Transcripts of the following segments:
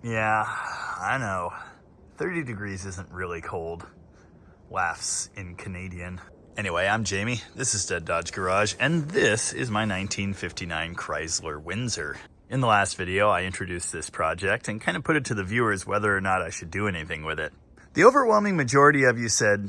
Yeah, I know. 30 degrees isn't really cold. Laughs in Canadian. Anyway, I'm Jamie. This is Dead Dodge Garage, and this is my 1959 Chrysler Windsor. In the last video, I introduced this project and kind of put it to the viewers whether or not I should do anything with it. The overwhelming majority of you said,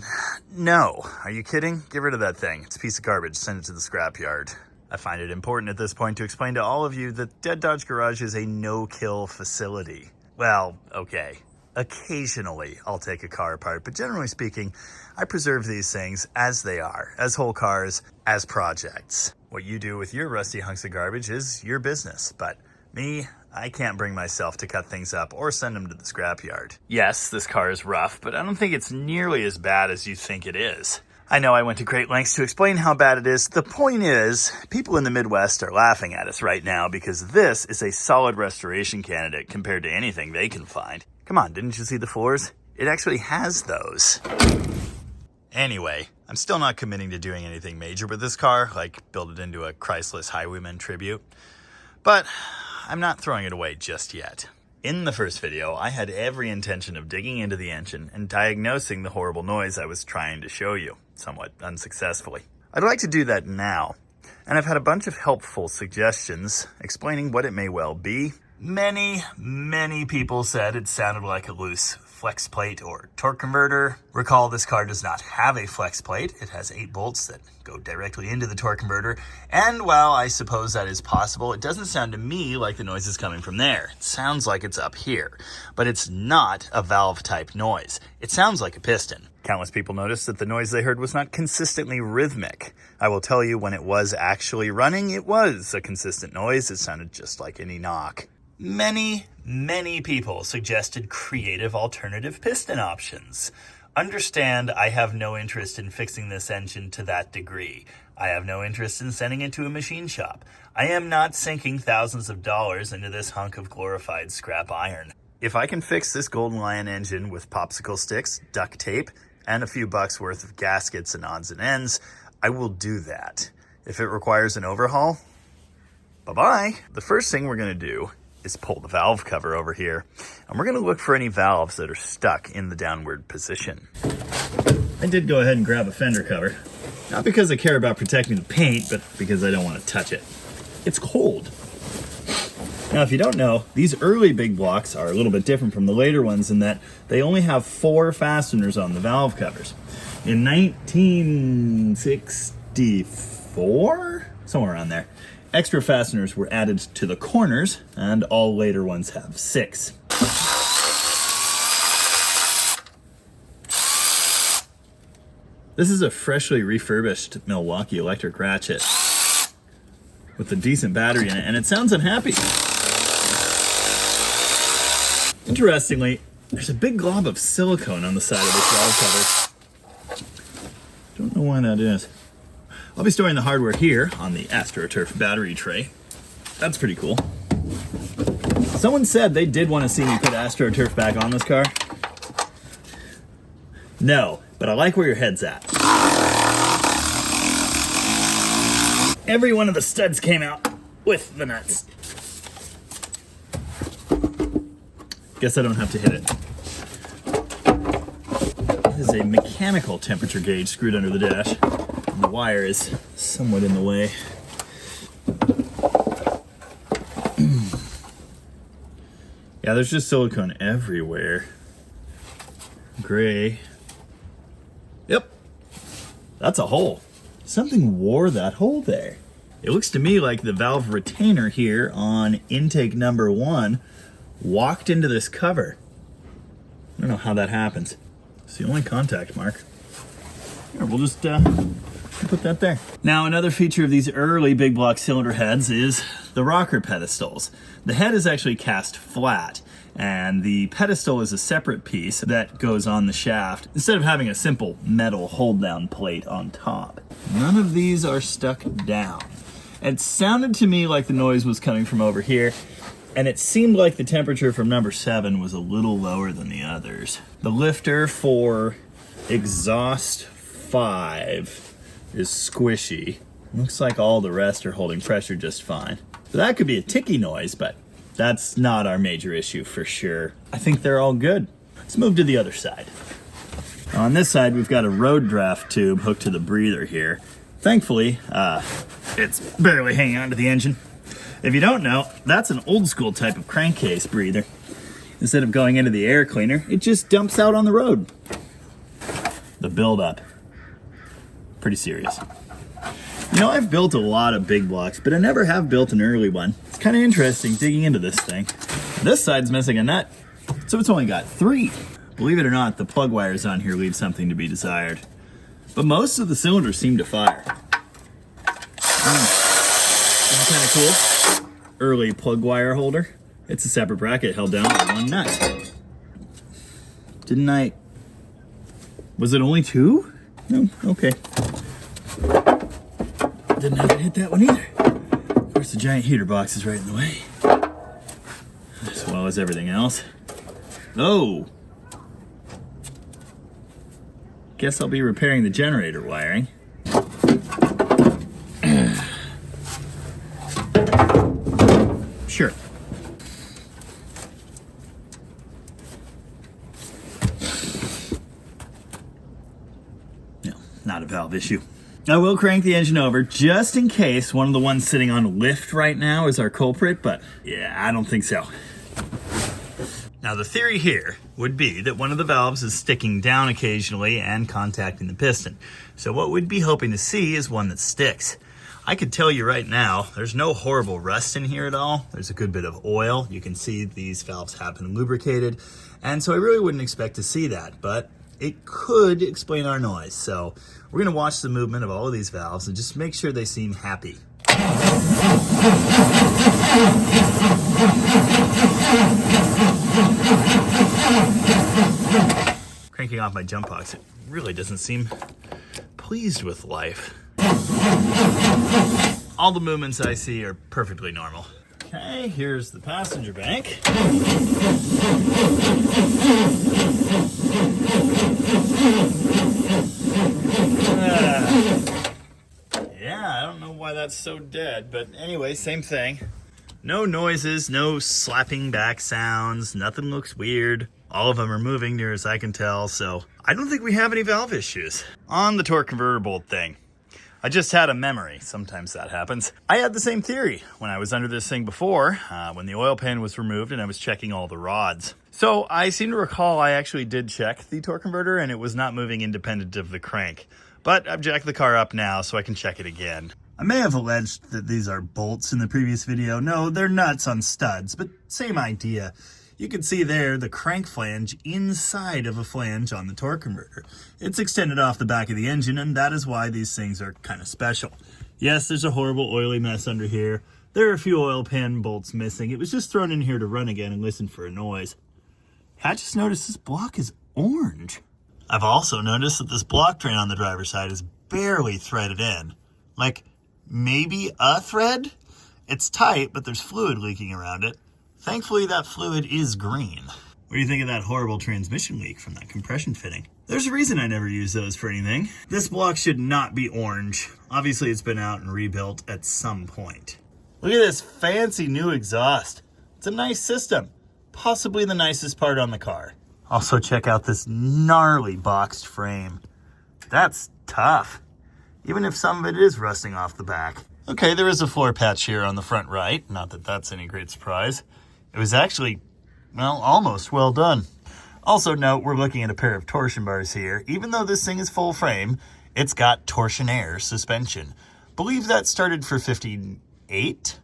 no. Are you kidding? Get rid of that thing. It's a piece of garbage. Send it to the scrapyard. I find it important at this point to explain to all of you that Dead Dodge Garage is a no-kill facility. Well, okay. Occasionally, I'll take a car apart, but generally speaking, I preserve these things as they are, as whole cars, as projects. What you do with your rusty hunks of garbage is your business, but me, I can't bring myself to cut things up or send them to the scrapyard. Yes, this car is rough, but I don't think it's nearly as bad as you think it is. I know I went to great lengths to explain how bad it is. The point is, people in the Midwest are laughing at us right now because this is a solid restoration candidate compared to anything they can find. Come on, didn't you see the floors? It actually has those. Anyway, I'm still not committing to doing anything major with this car, like build it into a Chrysler Highwayman tribute. But I'm not throwing it away just yet. In the first video, I had every intention of digging into the engine and diagnosing the horrible noise I was trying to show you, somewhat unsuccessfully. I'd like to do that now, and I've had a bunch of helpful suggestions explaining what it may well be. Many people said it sounded like a loose flex plate or torque converter. Recall, this car does not have a flex plate. It has 8 bolts that go directly into the torque converter. And while I suppose that is possible, it doesn't sound to me like the noise is coming from there. It sounds like it's up here, but it's not a valve type noise. It sounds like a piston. Countless people noticed that the noise they heard was not consistently rhythmic. I will tell you, when it was actually running, it was a consistent noise. It sounded just like any knock. Many people suggested creative alternative piston options. Understand, I have no interest in fixing this engine to that degree. I have no interest in sending it to a machine shop. I am not sinking thousands of dollars into this hunk of glorified scrap iron. If I can fix this Golden Lion engine with popsicle sticks, duct tape, and a few bucks worth of gaskets and odds and ends, I will do that. If it requires an overhaul, bye-bye. The first thing we're going to do is pull the valve cover over here, and we're going to look for any valves that are stuck in the downward position. I did go ahead and grab a fender cover, not because I care about protecting the paint, but because I don't want to touch it. It's cold. Now, if you don't know, these early big blocks are a little bit different from the later ones in that they only have 4 fasteners on the valve covers. In 1964, somewhere around there, extra fasteners were added to the corners, and all later ones have 6. This is a freshly refurbished Milwaukee electric ratchet with a decent battery in it, and it sounds unhappy. Interestingly, there's a big glob of silicone on the side of this valve cover. Don't know why that is. I'll be storing the hardware here on the AstroTurf battery tray. That's pretty cool. Someone said they did want to see me put AstroTurf back on this car. No, but I like where your head's at. Every one of the studs came out with the nuts. Guess I don't have to hit it. This is a mechanical temperature gauge screwed under the dash. The wire is somewhat in the way. Yeah, there's just silicone everywhere. Gray. Yep, that's a hole. Something wore that hole there. It looks to me like the valve retainer here on intake number 1 walked into this cover. I don't know how that happens. It's the only contact mark. Here, we'll just put that there. Now, another feature of these early big block cylinder heads is the rocker pedestals. The head is actually cast flat, and the pedestal is a separate piece that goes on the shaft instead of having a simple metal hold-down plate on top. None of these are stuck down. It sounded to me like the noise was coming from over here, and it seemed like the temperature from number 7 was a little lower than the others. The lifter for exhaust 5 is squishy. Looks like all the rest are holding pressure just fine. So that could be a ticky noise, but That's not our major issue for sure. I think they're all good. Let's move to the other side. On this side, we've got a road draft tube hooked to the breather here. Thankfully, it's barely hanging onto the engine. If you don't know, that's an old school type of crankcase breather. Instead of going into the air cleaner, it just dumps out on the road. The buildup, pretty serious. You know, I've built a lot of big blocks, but I never have built an early one. It's kind of interesting digging into this thing. This side's missing a nut, so it's only got 3. Believe it or not, the plug wires on here leave something to be desired. But most of the cylinders seem to fire. This is kind of cool. Early plug wire holder. It's a separate bracket held down by 1 nut. Was it only 2? No, okay. Didn't have to hit that one either. Of course, the giant heater box is right in the way. As well as everything else. Oh! Guess I'll be repairing the generator wiring. Sure. No, not a valve issue. I will crank the engine over just in case one of the ones sitting on lift right now is our culprit, but yeah, I don't think so. Now the theory here would be that one of the valves is sticking down occasionally and contacting the piston. So what we'd be hoping to see is one that sticks. I could tell you right now, there's no horrible rust in here at all. There's a good bit of oil. You can see these valves have been lubricated. And so I really wouldn't expect to see that, but it could explain our noise. So we're gonna watch the movement of all of these valves and just make sure they seem happy. Cranking off my jump box, it really doesn't seem pleased with life. All the movements I see are perfectly normal. Okay, here's the passenger bank. Yeah, I don't know why that's so dead, but anyway, same thing. No noises, no slapping back sounds, nothing looks weird. All of them are moving near as I can tell, so I don't think we have any valve issues. On the torque converter bolt thing, I just had a memory. Sometimes that happens. I had the same theory when I was under this thing before, when the oil pan was removed and I was checking all the rods. So I seem to recall I actually did check the torque converter and it was not moving independent of the crank. But I've jacked the car up now so I can check it again. I may have alleged that these are bolts in the previous video. No, they're nuts on studs, but same idea. You can see there the crank flange inside of a flange on the torque converter. It's extended off the back of the engine, and that is why these things are kind of special. Yes, there's a horrible oily mess under here. There are a few oil pan bolts missing. It was just thrown in here to run again and listen for a noise. I just noticed this block is orange. I've also noticed that this block drain on the driver's side is barely threaded in. Like, maybe a thread? It's tight, but there's fluid leaking around it. Thankfully, that fluid is green. What do you think of that horrible transmission leak from that compression fitting? There's a reason I never use those for anything. This block should not be orange. Obviously, it's been out and rebuilt at some point. Look at this fancy new exhaust. It's a nice system. Possibly the nicest part on the car. Also, check out this gnarly boxed frame. That's tough, even if some of it is rusting off the back. Okay, there is a floor patch here on the front right. Not that that's any great surprise. It was actually, well, almost well done. Also note, we're looking at a pair of torsion bars here. Even though this thing is full frame, it's got torsionaire suspension. Believe that started for 58,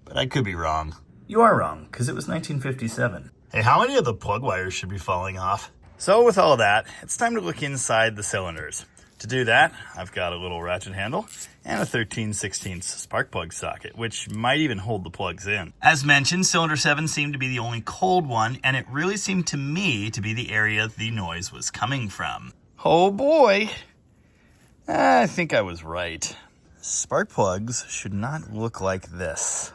but I could be wrong. You are wrong, because it was 1957. Hey, how many of the plug wires should be falling off? So with all of that, it's time to look inside the cylinders. To do that, I've got a little ratchet handle and a 13/16 spark plug socket, which might even hold the plugs in. As mentioned, cylinder 7 seemed to be the only cold one, and it really seemed to me to be the area the noise was coming from. Oh boy, I think I was right. Spark plugs should not look like this.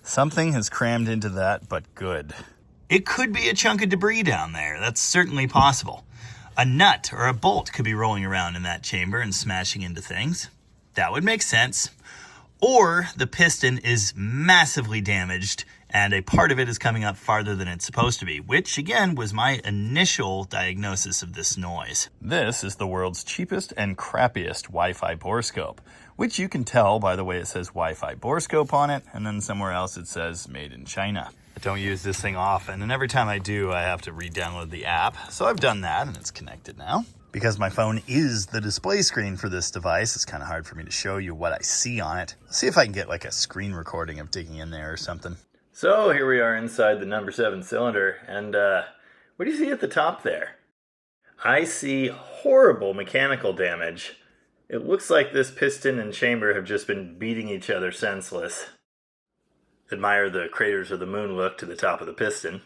Something has crammed into that, but good. It could be a chunk of debris down there. That's certainly possible. A nut or a bolt could be rolling around in that chamber and smashing into things. That would make sense. or the piston is massively damaged and a part of it is coming up farther than it's supposed to be, which again was my initial diagnosis of this noise. This is the world's cheapest and crappiest Wi-Fi borescope, which you can tell by the way it says Wi-Fi borescope on it, and then somewhere else it says made in China. I don't use this thing often, and every time I do, I have to re-download the app. So I've done that, and it's connected now. Because my phone is the display screen for this device, it's kind of hard for me to show you what I see on it. Let's see if I can get like a screen recording of digging in there or something. So here we are inside the number 7 cylinder, and what do you see at the top there? I see horrible mechanical damage. It looks like this piston and chamber have just been beating each other senseless. Admire the craters of the moon look to the top of the piston.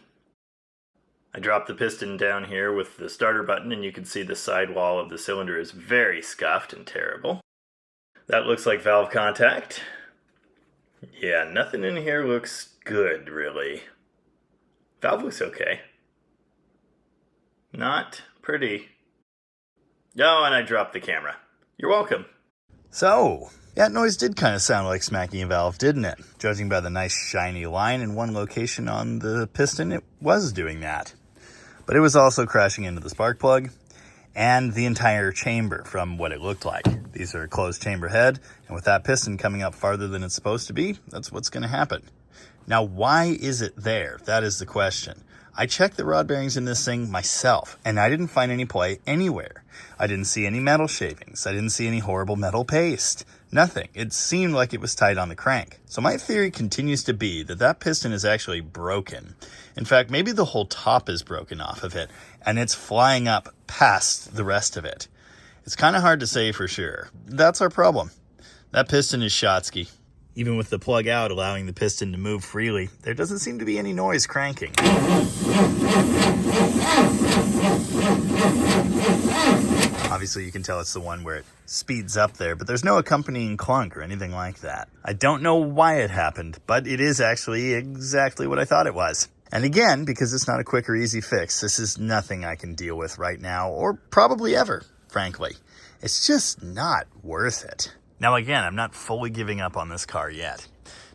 I dropped the piston down here with the starter button, and you can see the sidewall of the cylinder is very scuffed and terrible. That looks like valve contact. Yeah, nothing in here looks good, really. Valve looks okay. Not pretty. Oh, and I dropped the camera. You're welcome. So, that noise did kind of sound like smacking a valve, didn't it? Judging by the nice shiny line in one location on the piston, it was doing that. But it was also crashing into the spark plug and the entire chamber from what it looked like. These are a closed chamber head, and with that piston coming up farther than it's supposed to be, that's what's going to happen. Now, why is it there? That is the question. I checked the rod bearings in this thing myself, and I didn't find any play anywhere. I didn't see any metal shavings. I didn't see any horrible metal paste. Nothing. It seemed like it was tight on the crank. So my theory continues to be that that piston is actually broken. In fact, maybe the whole top is broken off of it, and it's flying up past the rest of it. It's kind of hard to say for sure. That's our problem. That piston is Schottky. Even with the plug out allowing the piston to move freely, there doesn't seem to be any noise cranking. Obviously you can tell it's the one where it speeds up there, but there's no accompanying clunk or anything like that. I don't know why it happened, but it is actually exactly what I thought it was. And again, because it's not a quick or easy fix, this is nothing I can deal with right now, or probably ever, frankly. It's just not worth it. Now again, I'm not fully giving up on this car yet,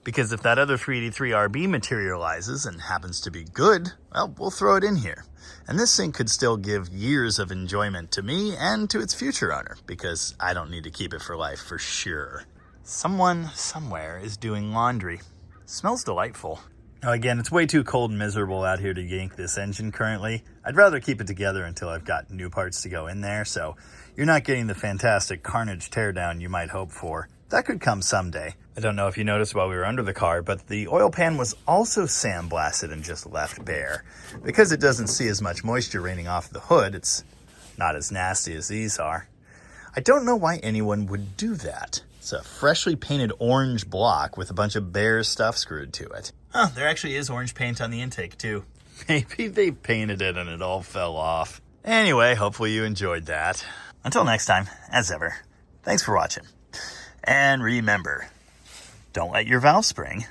because if that other 383RB materializes and happens to be good, well, we'll throw it in here. And this thing could still give years of enjoyment to me and to its future owner, because I don't need to keep it for life for sure. Someone somewhere is doing laundry. Smells delightful. Now again, it's way too cold and miserable out here to yank this engine currently. I'd rather keep it together until I've got new parts to go in there, so you're not getting the fantastic carnage teardown you might hope for. That could come someday. I don't know if you noticed while we were under the car, but the oil pan was also sandblasted and just left bare. Because it doesn't see as much moisture raining off the hood, it's not as nasty as these are. I don't know why anyone would do that. It's a freshly painted orange block with a bunch of bare stuff screwed to it. Oh, there actually is orange paint on the intake too. Maybe they painted it and it all fell off. Anyway, hopefully you enjoyed that. Until next time, as ever, thanks for watching. And remember, don't let your valve spring